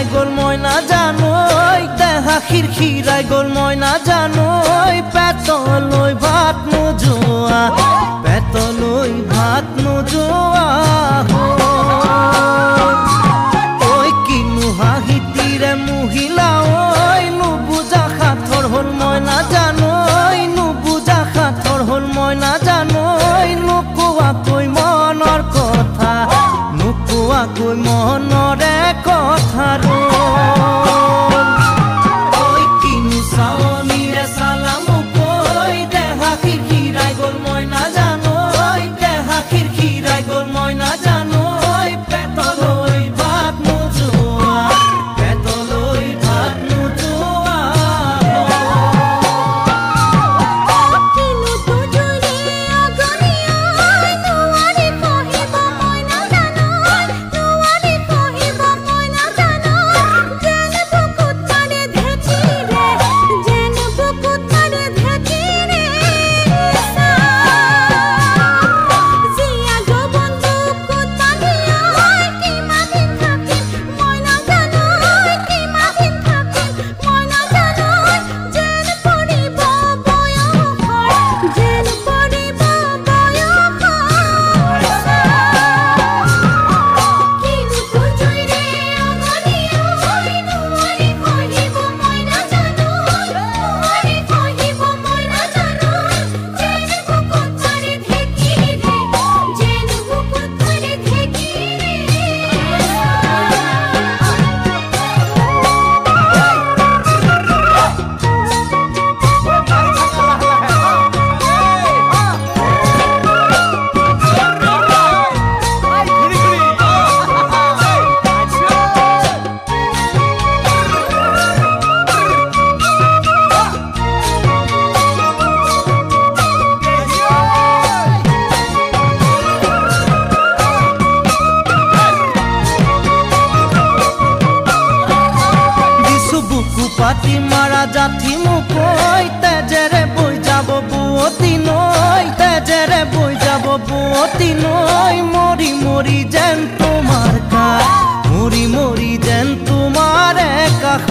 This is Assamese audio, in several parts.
খিৰখিৰাই গ'ল মই নাজানো দেহা খিৰখিৰাই গ'ল মই নাজানো পেটলৈ ভাত নোযোৱা পেটলৈ ভাত নোযোৱা ঐ কিনো হাঁহিতিৰে মহিলা ঐ নুবুজা সাঁথৰ হ'ল মই নাজানো নুবুজা সাঁথৰ হ'ল মই নাজানো নোকোৱাকৈ মনৰ কথা নোকোৱাকৈ মনৰে কথা ঐ কিনো চাৱনিৰে চালাম কৈ দেহা খিৰখিৰাই গ'ল মই নাজানো দেহা খিৰখিৰাই গ'ল মই নাজানো পেটলৈ ভাত নোযোৱা পেটলৈ ভাত নোযোৱা পাতি মাৰা জাঠি মুকৈ তেজেৰে বৈ যাব বুৱতী নৈ তেজেৰে বৈ যাব বুৱতী নৈ মৰি মৰি যেন তোমাৰ কাষ মৰি মৰি যেন তোমাৰে কাষ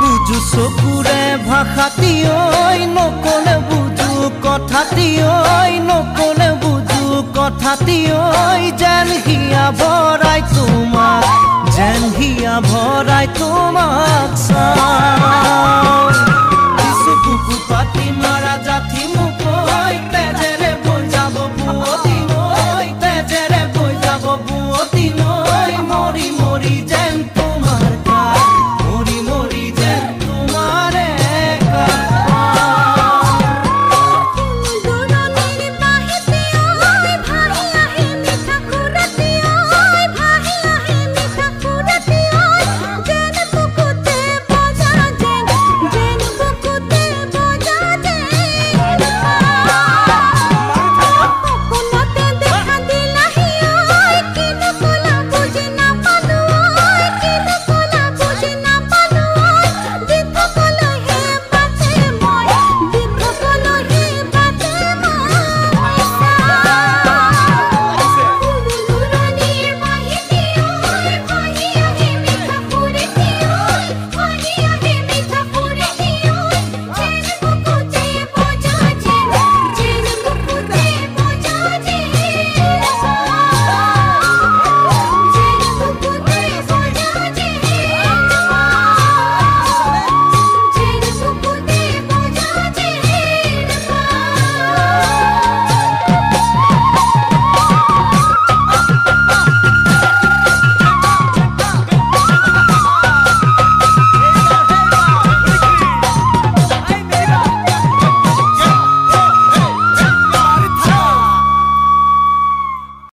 বুজো চকুৰে ভাষাতি ঐ নকলে বুজো কথাতি ঐ নকলে বুজো কথাতি ঐ যেন হিয়া ভৰাই তোমাক যেন হিয়া ভৰাই তোমাক চাওঁ কিছু বুকু পাতি মাৰা জাঠি মুকৈ তেজেৰে বৈ যাব বুৱতী নৈ তেজেৰে বৈ যাব বুৱতী নৈ মৰি মৰি যেন